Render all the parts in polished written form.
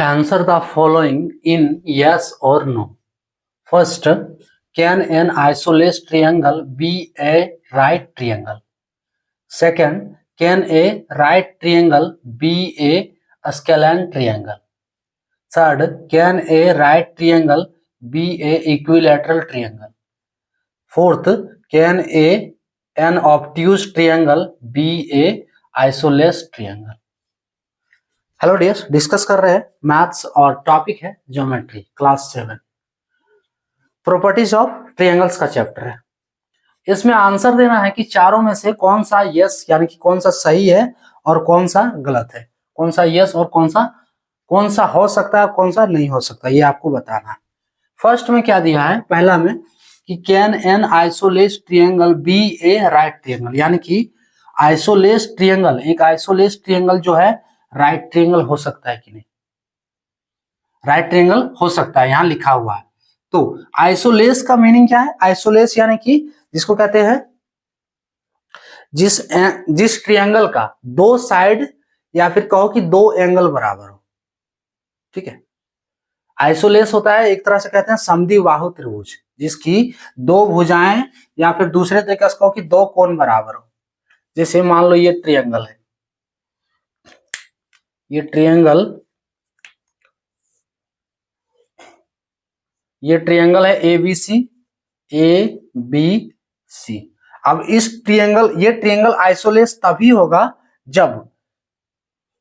Answer the following in yes or no. First, can an isosceles triangle be a right triangle? Second, can a right triangle be a scalene triangle? Third, can a right triangle be a equilateral triangle? Fourth, can an obtuse triangle be a isosceles triangle? Hello dears, discuss कर रहे हैं maths और topic है geometry class 7 properties of triangles का chapter है। इसमें answer देना है कि चारों में से कौन सा यस यानी कि कौन सा सही है और कौन सा गलत है, कौन सा यस और कौन सा हो सकता है, कौन सा नहीं हो सकता, ये आपको बताना है। फर्स्ट में क्या दिया है, पहला में कि can an isosceles triangle be a right triangle, यानी कि आइसोलेस ट्रायंगल, एक आइसोलेस ट्रायंगल जो है राइट ट्रायंगल हो सकता है कि नहीं। राइट ट्रायंगल हो सकता है, यहां लिखा हुआ है। तो आइसोलेस का मीनिंग क्या है? आइसोलेस यानी कि जिसको कहते हैं जिस ट्रायंगल का दो साइड या फिर कहो कि दो एंगल बराबर हो, ठीक है। आइसोलेस होता है, एक तरह से कहते हैं समद्विबाहु त्रिभुज, जिसकी दो भुजाएं या फिर दूसरे तरीके से कहो कि दो कोण बराबर हो। जैसे मान लो ये ट्रायंगल है, ये ट्रायंगल है ए बी सी। अब इस ये ट्रायंगल आइसोलेस तभी होगा जब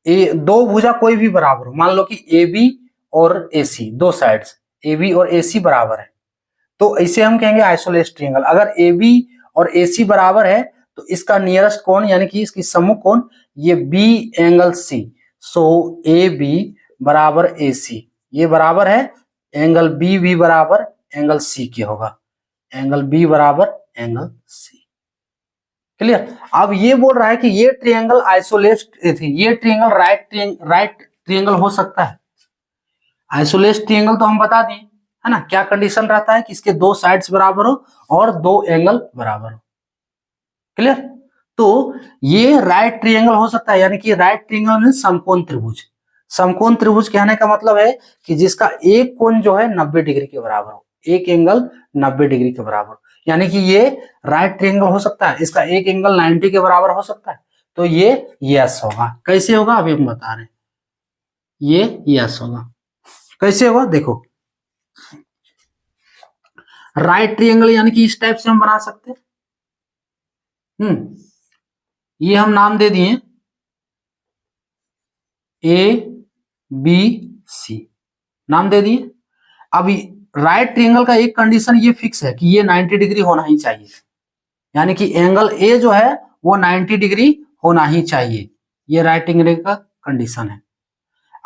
दो भुजा कोई भी बराबर हो। मान लो कि ए बी और ए सी, दो साइड्स ए बी और ए सी बराबर है, तो इसे हम कहेंगे आइसोलेस ट्रायंगल। अगर ए बी और ए सी बराबर है तो इसका नियरेस्ट कोण यानी कि इसकी सम्मुख कोण ये B angle C, so A B बराबर ए सी, ये बराबर है एंगल बी भी बराबर एंगल सी के होगा, एंगल बी बराबर एंगल सी। क्लियर? अब ये बोल रहा है कि ये ट्रायंगल आइसोलेस थी, ये ट्रायंगल राइट ट्रायंगल हो सकता है। आइसोलेस ट्रायंगल तो हम बता दिए है ना, क्या कंडीशन रहता है कि इसके दो साइड्स बराबर हो और दो एंगल बराबर हो। क्लियर? तो ये राइट ट्रायंगल हो सकता है, यानी कि राइट ट्रायंगल में समकोण त्रिभुज। समकोण त्रिभुज कहने का मतलब है कि जिसका एक कोण जो है 90 डिग्री के बराबर हो, एक एंगल 90 डिग्री के बराबर, यानी कि ये राइट ट्रायंगल हो सकता है। इसका एक एंगल 90 के बराबर हो सकता है, तो ये यस होगा। कैसे होगा अभी हम बता रहे हैं, ये यस होगा। कैसे होगा देखो, राइट ट्रायंगल यानी कि इस टाइप से हम बना सकते हैं। ये हम नाम दे दिए ए बी सी, नाम दे दिए। अभी राइट ट्रायंगल का एक कंडीशन ये फिक्स है कि ये 90 डिग्री होना ही चाहिए, यानी कि एंगल ए जो है वो 90 डिग्री होना ही चाहिए। ये राइट ट्रायंगल का कंडीशन है।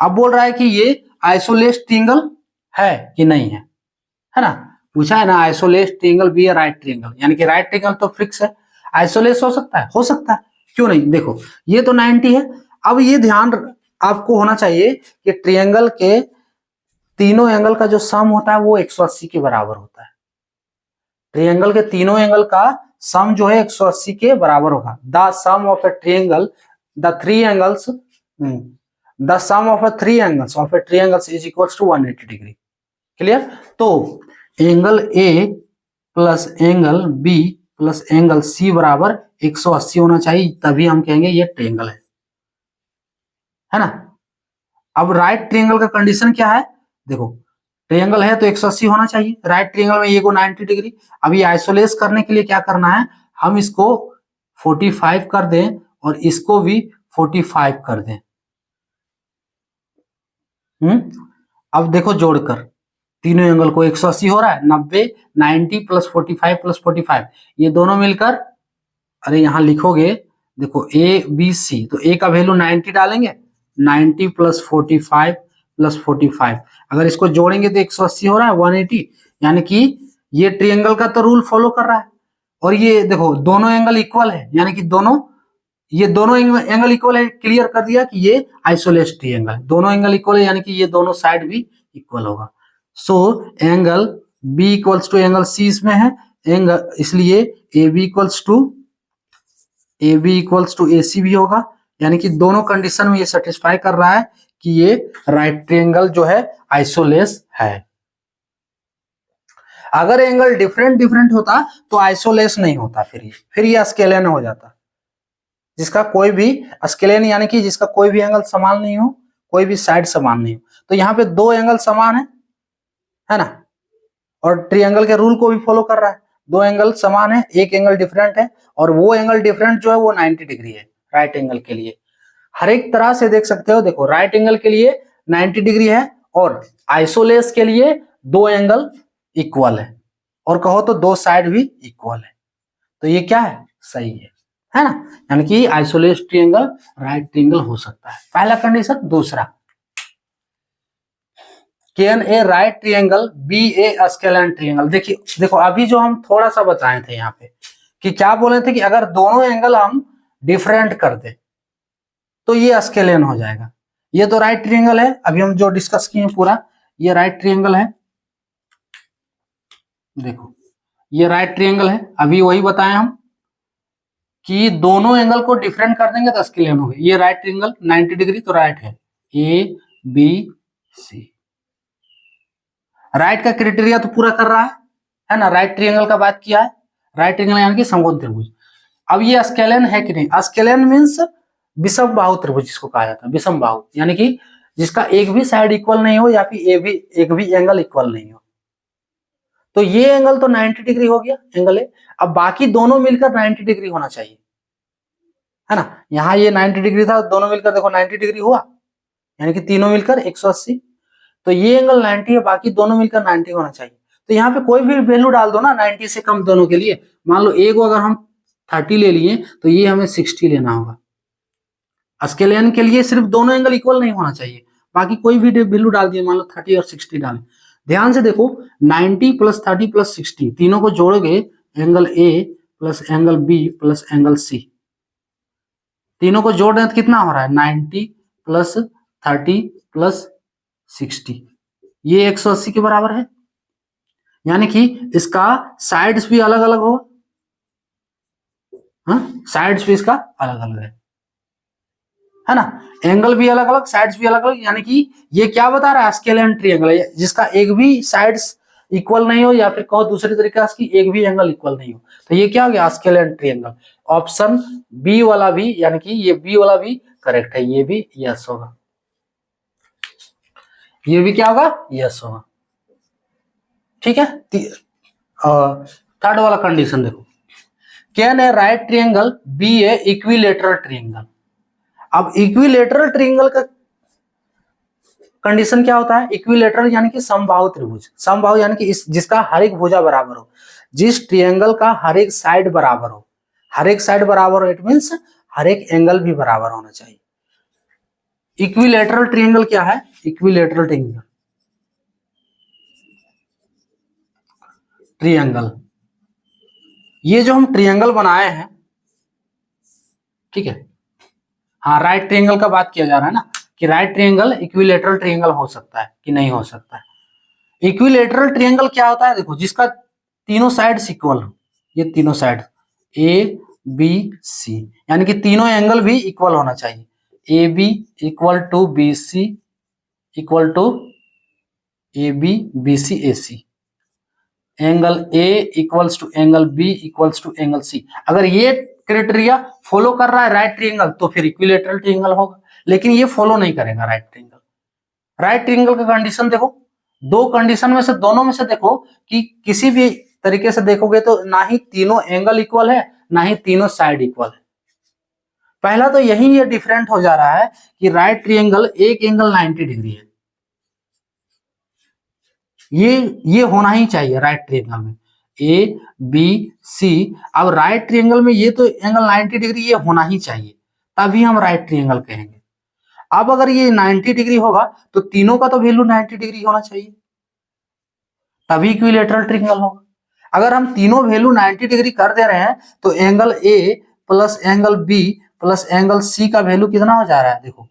अब बोल रहा है कि ये आइसोलेस ट्रायंगल है कि नहीं है, है ना, पूछा है ना। आइसोलेस ट्रायंगल भी है राइट ट्रायंगल, यानी कि राइट ट्रायंगल तो फिक्स है। आइसोलेस हो सकता है, हो सकता है, क्यों नहीं। देखो ये तो 90 है। अब ये ध्यान आपको होना चाहिए कि ट्रायंगल के तीनों एंगल का जो सम होता है वो 180 के बराबर होता है। ट्रायंगल के तीनों एंगल का सम जो है 180 के बराबर होगा। The sum of a triangle, the three angles, the sum of a three angles of a triangle is equals to 180 degree. Clear? तो angle A plus angle B plus angle C बराबर 180 होना चाहिए, तभी हम कहेंगे ये ट्रायंगल है ना। अब राइट ट्रायंगल का कंडीशन क्या है, देखो ट्रायंगल है तो 180 होना चाहिए। राइट ट्रायंगल में ये को 90 डिग्री। अब ये आइसोलेस करने के लिए क्या करना है, हम इसको 45 कर दें और इसको भी 45 कर दें। अब देखो जोड़कर तीनों एंगल को 180 हो रहा है, 90 90 प्लस 45 प्लस 45, ये दोनों मिलकर, अरे यहां लिखोगे देखो ए बी सी, तो ए का वैल्यू 90 डालेंगे, 90 प्लस 45 प्लस 45, अगर इसको जोड़ेंगे तो 180 हो रहा है 180, यानी कि ये ट्रायंगल का तो रूल फॉलो कर रहा है। और ये देखो दोनों एंगल इक्वल है, यानी कि ये दोनों एंगल इक्वल है। क्लियर कर दिया कि ये आइसोलेस ट्रायंगल, दोनों एंगल इक्वल है, यानी कि ये दोनों साइड भी इक्वल होगा। So angle B equals to angle C इसमें है, एंगल इसलिए A B equals to A C भी होगा, यानी कि दोनों कंडीशन में ये सेटिस्फाई कर रहा है कि ये राइट ट्रायंगल जो है आइसोलेस है। अगर एंगल डिफरेंट डिफरेंट होता तो आइसोलेस नहीं होता, फिर ये स्केलेन हो जाता, जिसका कोई भी स्केलेन यानी कि जिसका कोई भी एंगल समान नहीं हो, कोई भी साइड समान नहीं हो। तो यहाँ पे दो एंगल समान है ना, और ट्रायंगल के रूल को भी फॉलो कर रहा है। दो एंगल समान है, एक एंगल डिफरेंट है, और वो एंगल डिफरेंट जो है वो 90 डिग्री है राइट एंगल के लिए। हर एक तरह से देख सकते हो, देखो राइट एंगल के लिए 90 डिग्री है और आइसोलेस के लिए दो एंगल इक्वल है, और कहो तो दो साइड भी इक्वल है। तो ये क्या है, सही है ना। यानी कि आइसोलेस ट्रायंगल राइट ट्रायंगल हो सकता है, पहला कंडीशन। दूसरा, can a right triangle be a scalene triangle. देखिए देखो अभी जो हम थोड़ा सा बताए थे यहाँ पे कि क्या बोले थे कि अगर दोनों एंगल हम डिफरेंट कर दे तो ये स्केलेन हो जाएगा। ये तो राइट ट्रायंगल है, अभी हम जो डिस्कस किए पूरा ये राइट ट्रायंगल है। देखो ये राइट ट्रायंगल है, अभी वही बताए हम कि दोनों एंगल को डिफरेंट कर देंगे तो स्केलेन हो गए। ये राइट ट्रायंगल 90 डिग्री तो राइट है, ए बी सी। राइट का क्राइटेरिया तो पूरा कर रहा है ना, राइट ट्रायंगल का बात किया है, राइट ट्रायंगल यानी कि समकोण त्रिभुज। अब ये स्केलेन है कि नहीं, स्केलेन मींस विषम बाहु त्रिभुज जिसको कहा जाता है, विषम बाहु यानी कि जिसका एक भी साइड इक्वल नहीं हो या फिर एक भी एंगल इक्वल नहीं हो। तो ये एंगल तो 90 डिग्री हो गया एंगल ए, अब बाकी दोनों मिलकर 90 डिग्री होना चाहिए, है ना। यहाँ ये 90 डिग्री था, दोनों मिलकर देखो 90 डिग्री हुआ, यानी कि तीनों मिलकर 180। तो ये एंगल 90 है, बाकी दोनों मिलकर 90 होना चाहिए। तो यहाँ पे कोई भी वैल्यू डाल दो ना 90 से कम दोनों के लिए। मान लो ए को अगर हम 30 ले लिए तो ये हमें 60 लेना होगा। स्केलियन के लिए सिर्फ दोनों एंगल इक्वल नहीं होना चाहिए, बाकी कोई भी वैल्यू डाल दिए, मान लो 30 और 60 डालें। ध्यान से देखो 90 प्लस 30 प्लस 60 तीनों को जोड़ोगे angle A plus angle B plus angle C, तीनों को जोड़ रहे हैं तो कितना हो रहा है 90 प्लस 30 प्लस 60, ये 180 के बराबर है। यानी कि इसका साइड्स भी अलग अलग हो, साइड्स भी इसका अलग अलग है ना, एंगल भी अलग अलग, साइड्स भी अलग अलग। यानी कि ये क्या बता रहा है, स्केलियन ट्रायंगल है जिसका एक भी साइड्स इक्वल नहीं हो, या फिर कहो दूसरे तरीके से कि एक भी एंगल इक्वल नहीं हो। तो ये क्या हो गया, स्केलियन ट्रायंगल। ऑप्शन बी वाला भी, यानी कि ये बी वाला भी करेक्ट है, ये भी यस होगा, ये भी क्या होगा, यस होगा। ठीक है। थर्ड वाला कंडीशन देखो, can a right triangle be a equilateral triangle. अब इक्विलेटरल ट्रायंगल का कंडीशन क्या होता है, इक्विलेटरल यानी कि समबाहु त्रिभुज। समबाहु यानी कि इस जिसका हर एक भुजा बराबर हो, जिस ट्रायंगल का हर एक साइड बराबर हो, हर एक साइड बराबर हो, इट मींस हर एक एंगल भी बराबर होना चाहिए। इक्विलेटरल ट्रायंगल क्या है, इक्विलेटरल ट्रायंगल ट्रायंगल, ये जो हम ट्रायंगल बनाए हैं, ठीक है, हाँ राइट ट्रायंगल का बात किया जा रहा है ना, कि राइट ट्रायंगल इक्विलेटरल ट्रायंगल हो सकता है कि नहीं हो सकता है। इक्विलेटरल ट्रायंगल क्या होता है, देखो जिसका तीनों साइड्स इक्वल हो, ये तीनों साइड ए बी सी, यानी कि तीनों एंगल भी इक्वल होना चाहिए। A B equal to B C equal to A B B C A C, angle A equals to angle B equals to angle C. अगर ये क्राइटेरिया फॉलो कर रहा है राइट ट्रायंगल तो फिर इक्विलेटरल ट्रायंगल होगा, लेकिन ये फॉलो नहीं करेगा राइट ट्रायंगल। राइट ट्रायंगल का कंडीशन देखो, दो कंडीशन में से दोनों में से देखो कि किसी भी तरीके से देखोगे तो ना ही तीनों एंगल इक्वल है, ना ही तीनों साइड इक्वल है। पहला तो यही ये डिफरेंट हो जा रहा है कि राइट ट्रायंगल एक एंगल 90 डिग्री है, ये होना ही चाहिए राइट ट्रायंगल में, ए बी सी। अब राइट ट्रायंगल में ये तो एंगल 90 डिग्री ये होना ही चाहिए, तभी हम राइट ट्रायंगल कहेंगे। अब अगर ये 90 डिग्री होगा तो तीनों का तो वैल्यू 90 डिग्री होना चाहिए, तभी इक्विलेटरल ट्रायंगल होगा। अगर हम तीनों वैल्यू 90 डिग्री कर दे रहे हैं तो angle A plus angle B plus angle C का वैल्यू कितना हो जा रहा है, देखो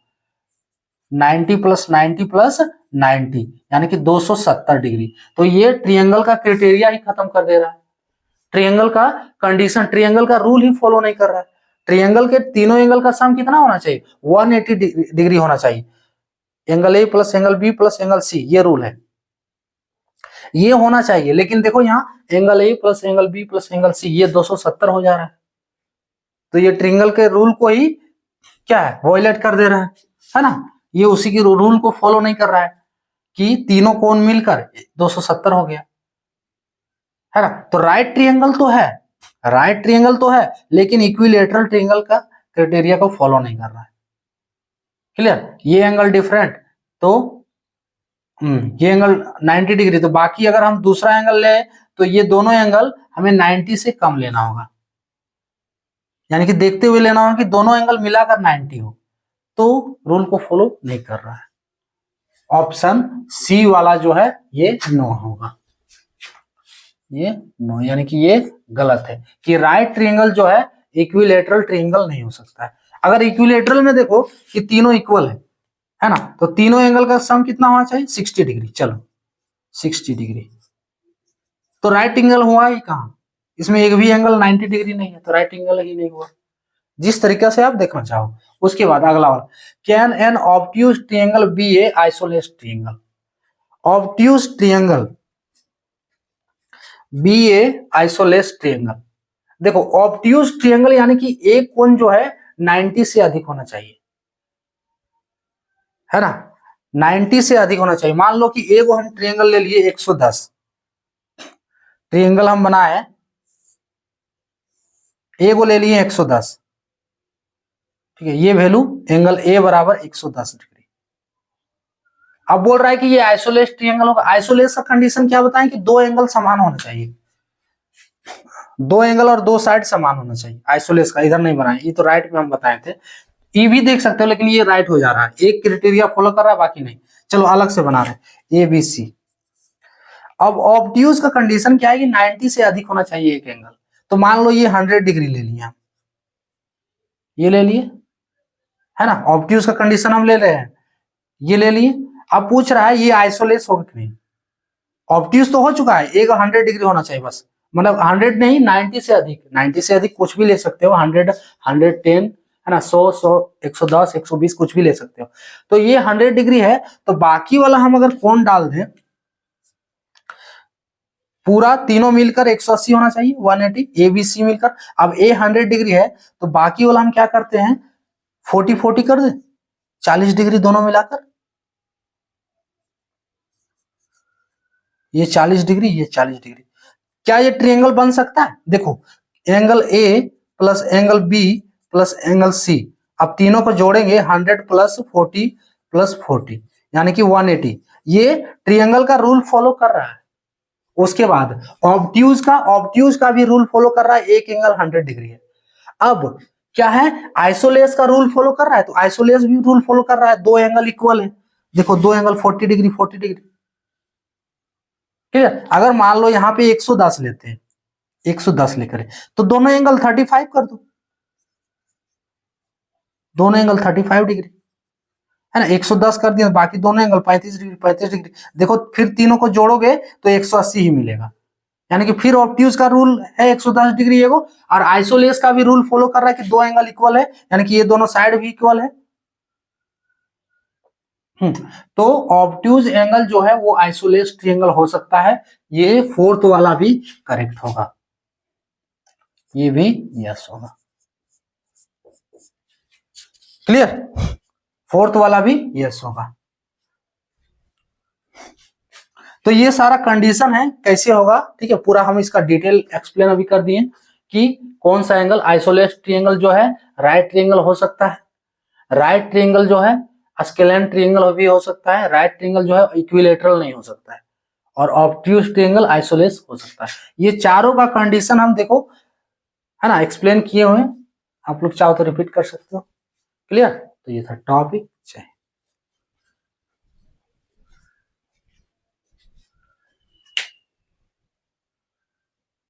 90 प्लस 90 प्लस 90 यानी कि 270 डिग्री। तो ये ट्रायंगल का क्राइटेरिया ही खत्म कर दे रहा है, ट्रायंगल का कंडीशन, ट्रायंगल का रूल ही फॉलो नहीं कर रहा है। ट्रायंगल के तीनों एंगल का सम कितना होना चाहिए, 180 डिग्री होना चाहिए। Angle A plus angle B plus angle C, ये रूल है, ये होना चाहिए। लेकिन देखो यहाँ angle A plus angle B plus angle C ये 270 हो जा रहा है, तो ये ट्रायंगल के रूल को ही क्या है, वॉयलेट कर दे रहा है ना। ये उसी की रूल को फॉलो नहीं कर रहा है कि तीनों कोण मिलकर 270 हो गया, है ना। तो राइट ट्रायंगल तो है, राइट ट्रायंगल तो है, लेकिन इक्विलैटरल ट्रायंगल का क्राइटेरिया को फॉलो नहीं कर रहा है। क्लियर, ये एंगल डिफरेंट, तो ये एंगल 90 डिग्री, तो बाकी अगर हम दूसरा एंगल ले तो ये दोनों एंगल हमें 90 से कम लेना होगा, यानी कि देखते हुए लेना होगा कि दोनों एंगल मिलाकर 90 हो, तो रूल को फॉलो नहीं कर रहा है। ऑप्शन सी वाला जो है ये नो होगा, ये नो, यानी कि ये गलत है कि राइट ट्रायंगल जो है इक्विलैटरल ट्रायंगल नहीं हो सकता है। अगर इक्विलैटरल में देखो कि तीनों इक्वल है ना, तो तीनों एंगल का सम कितना होना चाहिए, 60 डिग्री। चलो 60 डिग्री, तो राइट एंगल हुआ ही कहां, इसमें एक भी एंगल 90 डिग्री नहीं है, तो राइट एंगल ही नहीं हुआ। जिस तरीके से आप देखना चाहो। उसके बाद अगला वाला, can an obtuse triangle be a isosceles triangle. Obtuse triangle be a isosceles triangle. देखो ऑब्ट्यूज ट्रायंगल यानी कि एक कोण जो है 90 से अधिक होना चाहिए, है ना, 90 से अधिक होना चाहिए। मान लो कि एक हम ट्रायंगल ले लिए 110, ट्रायंगल हम बनाए, ए को ले लिए 110, ठीक है, ये वैल्यू एंगल ए बराबर 110 डिग्री। अब बोल रहा है कि ये आइसोलेस ट्रायंगल होगा। आइसोलेस का कंडीशन क्या बताएं कि दो एंगल समान होना चाहिए, दो एंगल और दो साइड समान होना चाहिए। आइसोलेस का इधर नहीं बनाए, ये तो राइट में हम बताए थे, ये भी देख सकते हो, लेकिन ये राइट हो जा रहा है, एक क्राइटेरिया फॉलो कर रहा है बाकी नहीं। चलो अलग से बना रहे हैं ए बी सी। अब ऑब्ट्यूज का कंडीशन क्या है कि 90 से अधिक होना चाहिए एक एंगल। तो मान लो ये 100 डिग्री ले लिया, ये ले लिए, है ना, ऑब्ट्यूज का कंडीशन हम ले रहे हैं, ये ले लिए। अब पूछ रहा है ये आइसोलेस होगा कि नहीं। ऑब्ट्यूज तो हो चुका है, एक 100 डिग्री होना चाहिए बस, मतलब 100 नहीं 90 से अधिक, 90 से अधिक कुछ भी ले सकते हो, 100 110 है ना, 100 110 120 कुछ भी ले सकते हो। तो ये 100 डिग्री है, तो बाकी वाला हम अगर कोण डाल दें, पूरा तीनों मिलकर 180 होना चाहिए, 180 ए बी सी मिलकर। अब ए 100 डिग्री है, तो बाकी वाला हम क्या करते हैं, 40 40 कर दे, 40 डिग्री दोनों मिलाकर, ये 40 डिग्री, ये 40 डिग्री। क्या ये ट्रायंगल बन सकता है, देखो angle A plus angle B plus angle C, अब तीनों को जोड़ेंगे 100 प्लस 40 प्लस 40 यानी कि 180, ये ट्रायंगल का रूल फॉलो कर रहा है। उसके बाद ऑब्ट्यूज का भी रूल फॉलो कर रहा है, एक एंगल 100 डिग्री है। अब क्या है, आइसोलेस का रूल फॉलो कर रहा है, तो आइसोलेस भी रूल फॉलो कर रहा है, दो एंगल इक्वल है, देखो दो एंगल 40 डिग्री 40 डिग्री, ठीक है। अगर मान लो यहाँ पे 110 लेते हैं, 110 लेकर, तो दोनों एंगल 35 कर दो, दोनों एंगल 35 डिग्री, है ना, 110 कर दिया, बाकी दोनों एंगल 35 डिग्री 35 डिग्री। देखो फिर तीनों को जोड़ोगे तो 180 ही मिलेगा, यानी कि फिर ऑब्ट्यूज का रूल है 110 डिग्री एगो, और आइसोलेस का भी रूल फॉलो कर रहा है कि दो एंगल इक्वल है, यानी कि ये दोनों साइड भी इक्वल है। तो ऑब्ट्यूज एंगल जो है वो आइसोलेस ट्रायंगल हो सकता है, ये फोर्थ वाला भी करेक्ट होगा, ये भी यस होगा। क्लियर, फोर्थ वाला भी यस होगा। तो ये सारा कंडीशन है कैसे होगा, ठीक है, पूरा हम इसका डिटेल एक्सप्लेन अभी कर दिए कि कौन सा एंगल आइसोलेस ट्रायंगल जो है राइट ट्रायंगल हो सकता है, राइट ट्रायंगल जो है स्केलेन ट्रायंगल भी हो सकता है, राइट ट्रायंगल जो है इक्विलैटरल नहीं हो सकता है, और ऑब्ट्यूज ट्रायंगल आइसोलेस हो सकता है। ये चारों का कंडीशन हम देखो, है ना, एक्सप्लेन किए हुए, आप लोग चाहो तो रिपीट कर सकते हो। क्लियर, तो ये था टॉपिक।